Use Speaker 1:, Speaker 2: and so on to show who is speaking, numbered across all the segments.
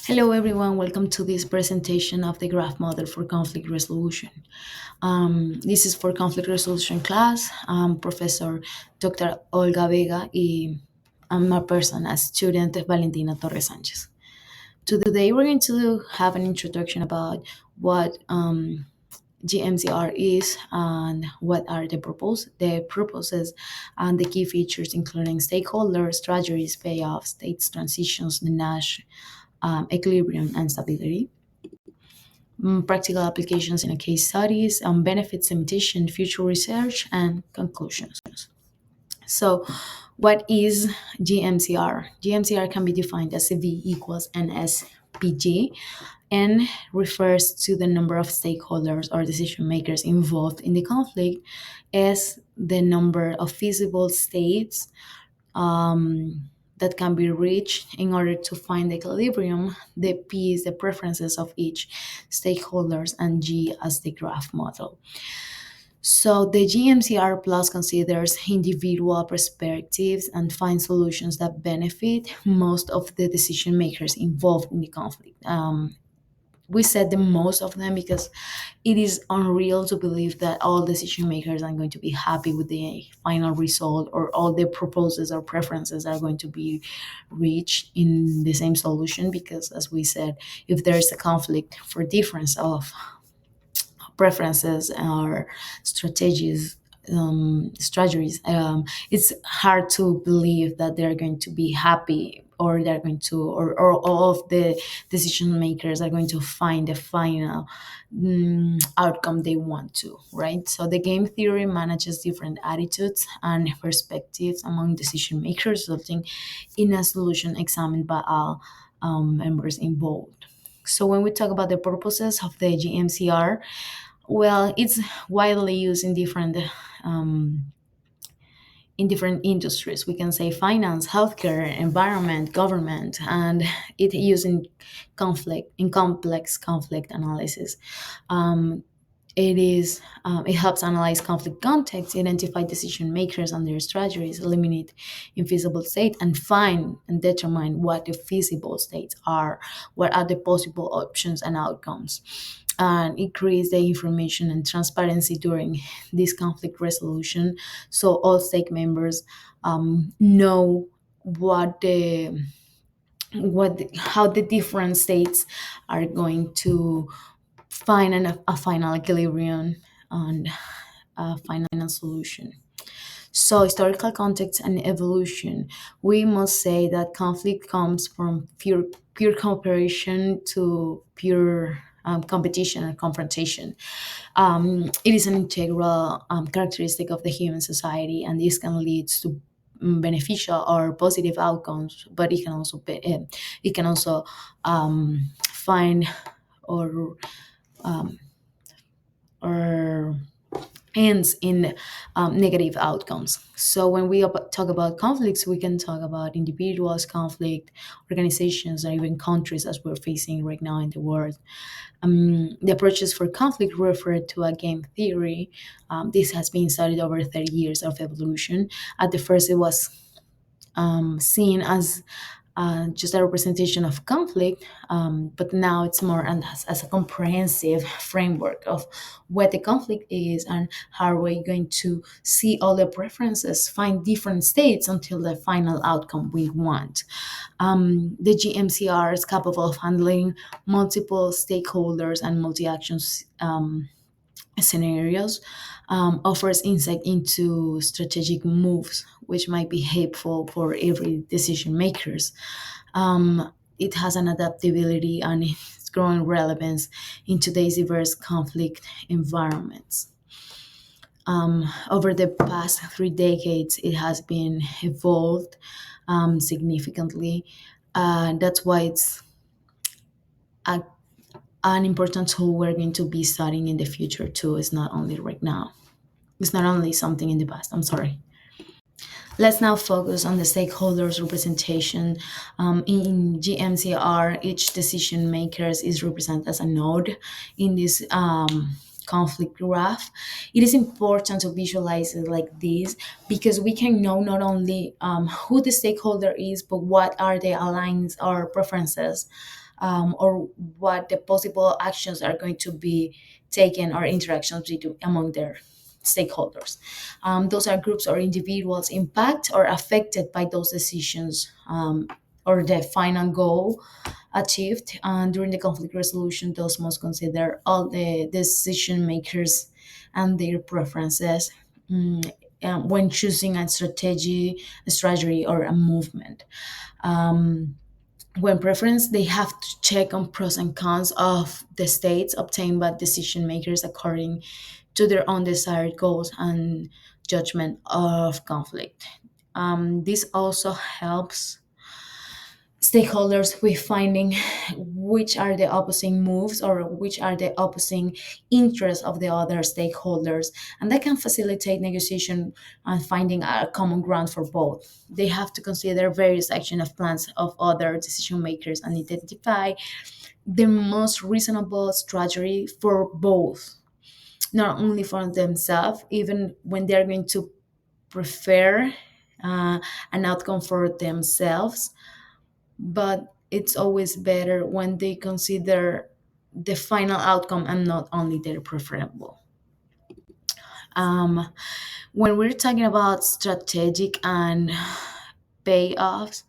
Speaker 1: Hello, everyone. Welcome to this presentation of the graph model for conflict resolution. This is for conflict resolution class. I'm Professor Dr. Olga Vega, y I'm a person, a student, Valentina Torres Sanchez. Today, we're going to have an introduction about what GMCR is and what are the purposes, and the key features, including stakeholders, strategies, payoffs, states transitions, the Nash equilibrium, and stability. Practical applications in a case studies, benefits, limitation, future research, and conclusions. So, what is GMCR? GMCR can be defined as V equals NSPG. N refers to the number of stakeholders or decision makers involved in the conflict. S, the number of feasible states that can be reached in order to find the equilibrium. The P is the preferences of each stakeholders, and G as the graph model. So the GMCR Plus considers individual perspectives and finds solutions that benefit most of the decision makers involved in the conflict. We said the most of them because it is unreal to believe that all decision makers are going to be happy with the final result, or all their proposals or preferences are going to be reached in the same solution. Because, as we said, if there is a conflict for difference of preferences or strategies, it's hard to believe that they're going to be happy, or they're going to, or all of the decision makers are going to find the final outcome they want to, right? So the game theory manages different attitudes and perspectives among decision makers, resulting in a solution examined by all members involved. So when we talk about the purposes of the GMCR, well, it's widely used um, in different industries. We can say finance, healthcare, environment, government, and it used in complex conflict analysis. Um, it helps analyze conflict context, identify decision makers and their strategies, eliminate infeasible state, and find and determine what the feasible states are, what are the possible options and outcomes. And it creates the information and transparency during this conflict resolution, so all stake members know how the different states are going to find a final equilibrium and a final solution. So, historical context and evolution. We must say that conflict comes from pure cooperation to pure competition and confrontation. It is an integral characteristic of the human society, and this can lead to beneficial or positive outcomes. But it can also find or um, or ends in negative outcomes. So when we talk about conflicts, we can talk about individuals, conflict, organizations, or even countries, as we're facing right now in the world. The approaches for conflict refer to a game theory. This has been studied over 30 years of evolution. At the first, it was seen as just a representation of conflict, but now it's more as a comprehensive framework of what the conflict is and how we're going to see all the preferences, find different states until the final outcome we want. The GMCR is capable of handling multiple stakeholders and multi-actions scenarios, offers insight into strategic moves which might be helpful for every decision makers. It has an adaptability and its growing relevance in today's diverse conflict environments. Over the past 3 decades, it has been evolved significantly. That's why it's a an important tool we're going to be studying in the future too. It's not only right now. It's not only something in the past. I'm sorry. Let's now focus on the stakeholders representation. In GMCR, each decision maker is represented as a node in this conflict graph, it is important to visualize it like this because we can know not only who the stakeholder is, but what are the alliance or preferences, or what the possible actions are going to be taken or interactions among their stakeholders. Those are groups or individuals impacted or affected by those decisions, or the final goal achieved. And during the conflict resolution, those must consider all the decision makers and their preferences, when choosing a strategy or a movement. Um, when preference, they have to check on pros and cons of the states obtained by decision makers according to their own desired goals and judgment of conflict. This also helps stakeholders with finding which are the opposing moves or which are the opposing interests of the other stakeholders, and that can facilitate negotiation and finding a common ground for both. They have to consider various action of plans of other decision makers and identify the most reasonable strategy for both, not only for themselves, even when they're going to prefer uh, an outcome for themselves, but it's always better when they consider the final outcome and not only their preferable. Um, when we're talking about strategic and payoffs,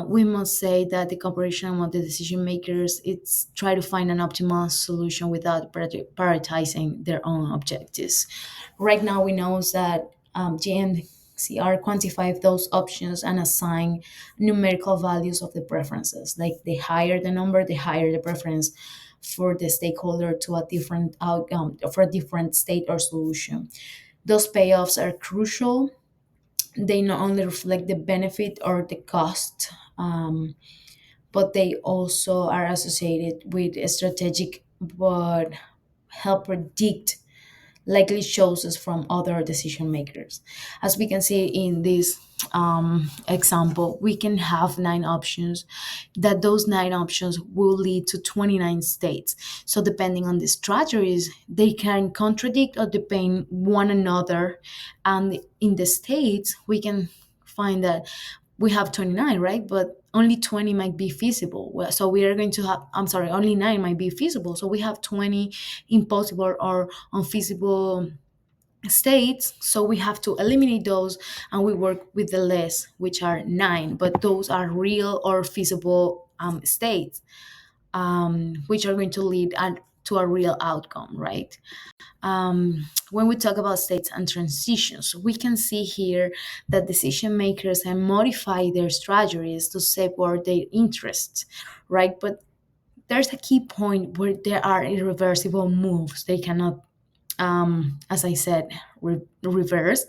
Speaker 1: we must say that the cooperation among the decision makers it's try to find an optimal solution without prioritizing their own objectives. Right now, we know that GMCR quantify those options and assign numerical values of the preferences. Like the higher the number, the higher the preference for the stakeholder to a different outcome for a different state or solution. Those payoffs are crucial. They not only reflect the benefit or the cost, but they also are associated with a strategic but help predict likely choices from other decision makers. As we can see in this example, we can have 9 options, that those 9 options will lead to 29 states. So depending on the strategies, they can contradict or depend one another. And in the states, we can find that we have 29, right? But only 20 might be feasible. So we are going to have, I'm sorry, only 9 might be feasible. So we have 20 impossible or unfeasible states. So we have to eliminate those and we work with the less, which are 9, but those are real or feasible states, which are going to lead to a real outcome, right? When we talk about states and transitions, we can see here that decision makers can modify their strategies to safeguard their interests, right? But there's a key point where there are irreversible moves. They cannot, as I said, reverse.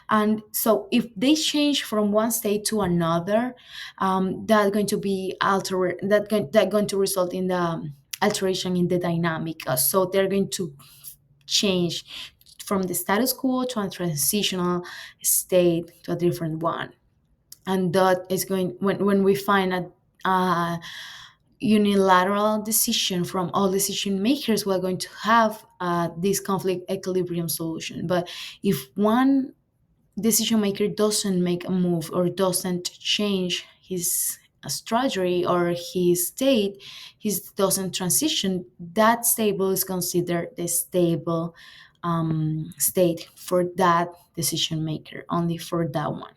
Speaker 1: And so if they change from one state to another, that's going to be that going to result in the alteration in the dynamic. So they're going to change from the status quo to a transitional state to a different one. And that is going when we find a unilateral decision from all decision makers, we're going to have this conflict equilibrium solution. But if one decision maker doesn't make a move or doesn't change his strategy or his state, he doesn't transition, that stable is considered the stable state for that decision maker, only for that one.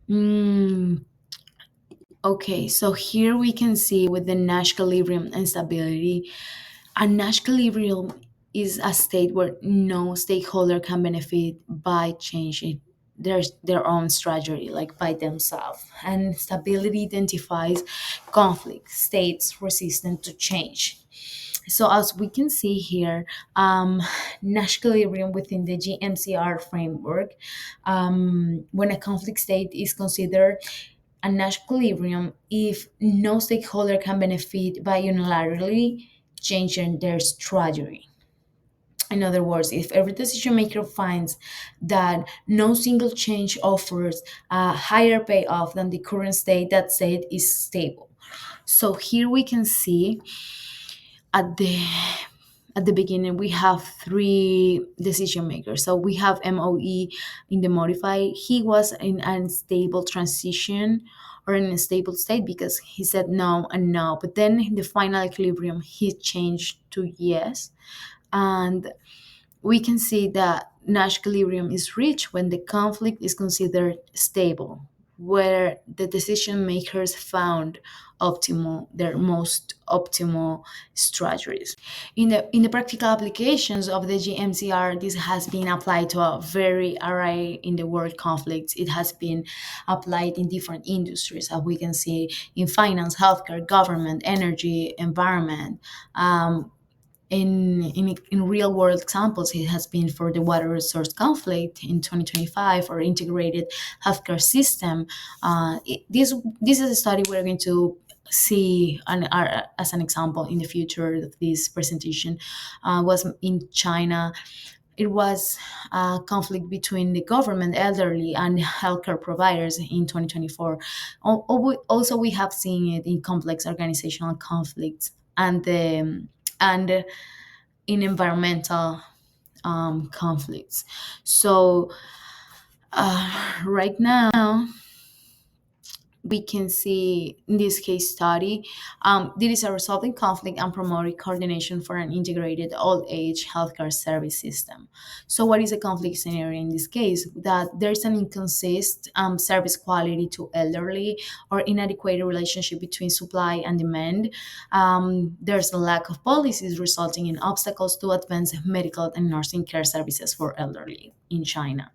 Speaker 1: Mm, okay, so here we can see with the Nash equilibrium and stability. A Nash equilibrium is a state where no stakeholder can benefit by changing their own strategy, like by themselves. And stability identifies conflict states resistant to change. So as we can see here, Nash equilibrium within the GMCR framework, when a conflict state is considered a Nash equilibrium if no stakeholder can benefit by unilaterally changing their strategy. In other words, if every decision maker finds that no single change offers a higher payoff than the current state, that state is stable. So here we can see at the at the beginning we have three decision makers. So we have Moe in the modify. He was in an unstable transition or in a stable state because he said no and no, but then in the final equilibrium he changed to yes. And we can see that Nash equilibrium is reached when the conflict is considered stable, where the decision makers found optimal their most optimal strategies. In the practical applications of the GMCR, this has been applied to a very array in the world conflicts. It has been applied in different industries, as we can see in finance, healthcare, government, energy, environment. In real world examples, it has been for the water resource conflict in 2025 or integrated healthcare system. This is a study we're going to see as an example in the future of this presentation. Was in China. It was a conflict between the government, elderly, and healthcare providers in 2024. Also, we have seen it in complex organizational conflicts and in environmental conflicts. So right now we can see in this case study, this is a resolving conflict and promoting coordination for an integrated old age healthcare service system. So what is a conflict scenario in this case? That there's an inconsistent service quality to elderly or inadequate relationship between supply and demand. There's a lack of policies resulting in obstacles to advance medical and nursing care services for elderly in China.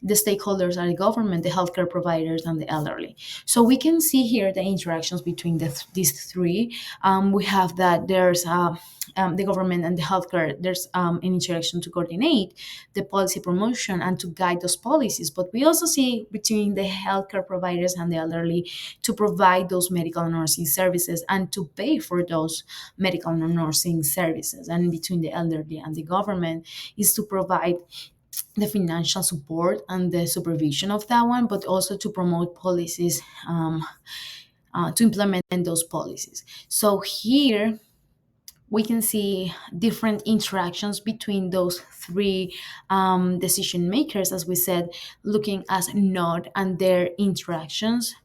Speaker 1: The stakeholders are the government, the healthcare providers, and the elderly. So we can see here the interactions between these three. We have that there's the government and the healthcare. There's an interaction to coordinate the policy promotion and to guide those policies. But we also see between the healthcare providers and the elderly to provide those medical and nursing services and to pay for those medical and nursing services. And between the elderly and the government is to provide the financial support and the supervision of that one, but also to promote policies, to implement those policies. So here we can see different interactions between those three decision makers, as we said, looking as node and their interactions.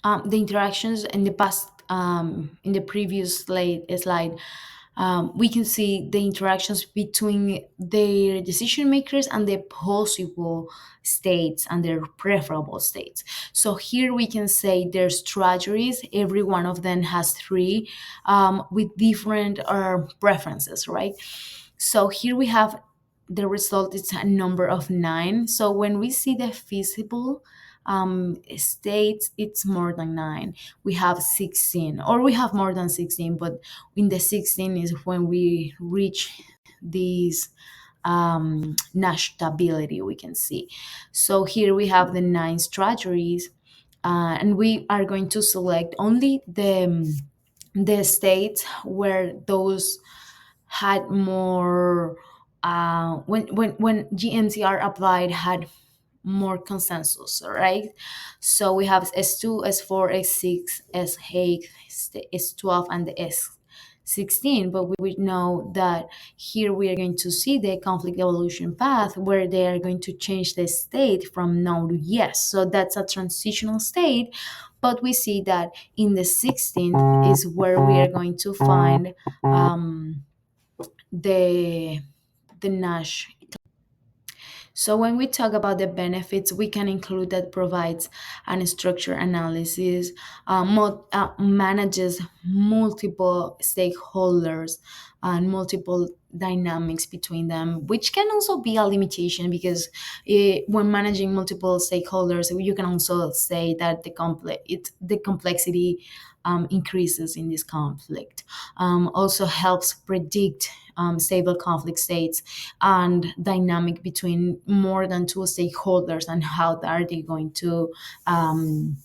Speaker 1: The interactions in the past, in the previous slide, we can see the interactions between their decision makers and their possible states and their preferable states. So here we can say there's strategies. Every one of them has three with different preferences, right? So here we have the result is a number of 9. So when we see the feasible states, it's more than 9. We have 16, or we have more than 16, but in the 16 is when we reach these Nash stability, we can see. So here we have the 9 strategies, and we are going to select only the states where those had more when GMCR applied had more consensus, right? So we have S2, S4, S6, S8, S12, and the S16. But we know that here we are going to see the conflict evolution path where they are going to change the state from no to yes. So that's a transitional state. But we see that in the 16th is where we are going to find the Nash. So when we talk about the benefits, we can include that provides an structure analysis, manages multiple stakeholders and multiple dynamics between them, which can also be a limitation because when managing multiple stakeholders, you can also say that the complexity increases in this conflict. Also helps predict stable conflict states and dynamic between more than two stakeholders and how are they going to um,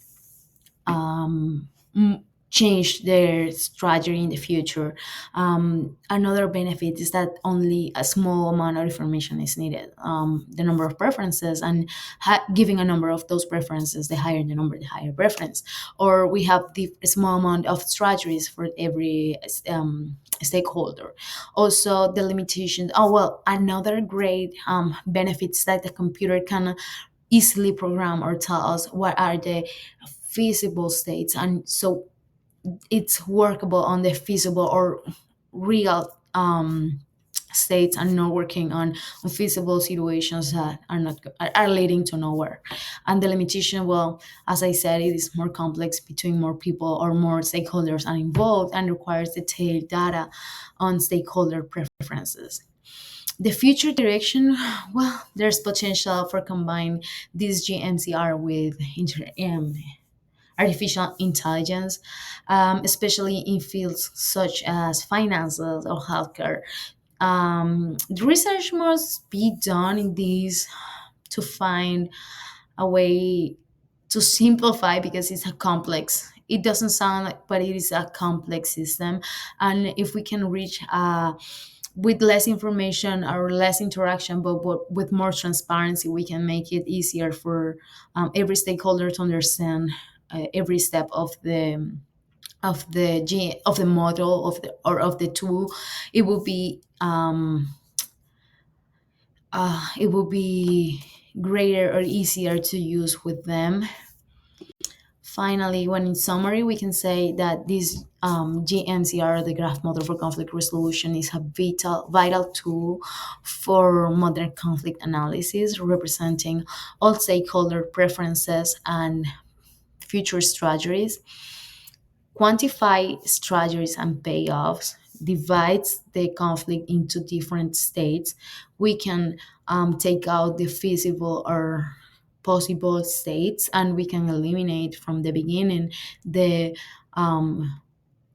Speaker 1: change their strategy in the future. Another benefit is that only a small amount of information is needed. The number of preferences, and giving a number of those preferences, the higher the number, the higher preference. Or we have the small amount of strategies for every stakeholder. Also, the limitations. Oh well, another great benefits that the computer can easily program or tell us what are the feasible states, and so it's workable on the feasible or real states, and not working on unfeasible situations that are not are leading to nowhere. And the limitation, well, as I said, it is more complex between more people or more stakeholders are involved, and requires detailed data on stakeholder preferences. The future direction, well, there's potential for combine this GMCR with artificial intelligence, especially in fields such as finances or healthcare. The research must be done in these to find a way to simplify, because it's a complex. It doesn't sound like, but it is a complex system, and if we can reach with less information or less interaction, but with more transparency, we can make it easier for every stakeholder to understand every step of the model of the or of the tool. It will be it will be greater or easier to use with them. Finally, when in summary, we can say that this GMCR, the graph model for conflict resolution, is a vital tool for modern conflict analysis, representing all stakeholder preferences and future strategies, quantify strategies and payoffs, divides the conflict into different states. We can take out the feasible or possible states, and we can eliminate from the beginning the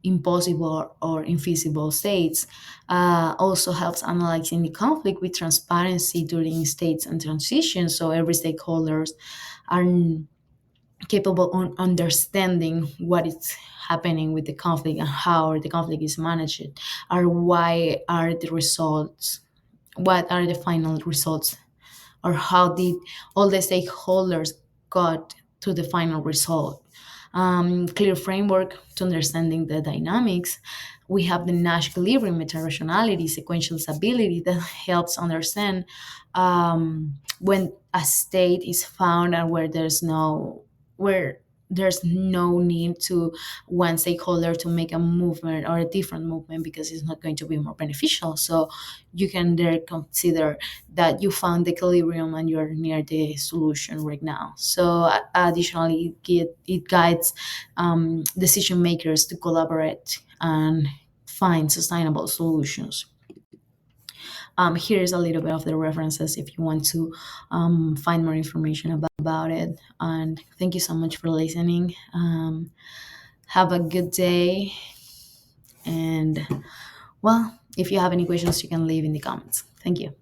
Speaker 1: impossible or infeasible states. Also helps analyzing the conflict with transparency during states and transitions, so every stakeholders are capable of understanding what is happening with the conflict and how the conflict is managed, or why are the results, what are the final results, or how did all the stakeholders got to the final result. Clear framework to understanding the dynamics. We have the Nash equilibrium, meta-rationality, sequential stability that helps understand when a state is found, and where there's no need to one stakeholder to make a movement or a different movement, because it's not going to be more beneficial. So you can there consider that you found the equilibrium and you're near the solution right now. So additionally, it guides decision makers to collaborate and find sustainable solutions. Here's a little bit of the references if you want to find more information about it. And thank you so much for listening. Have a good day. And well, if you have any questions, you can leave in the comments. Thank you.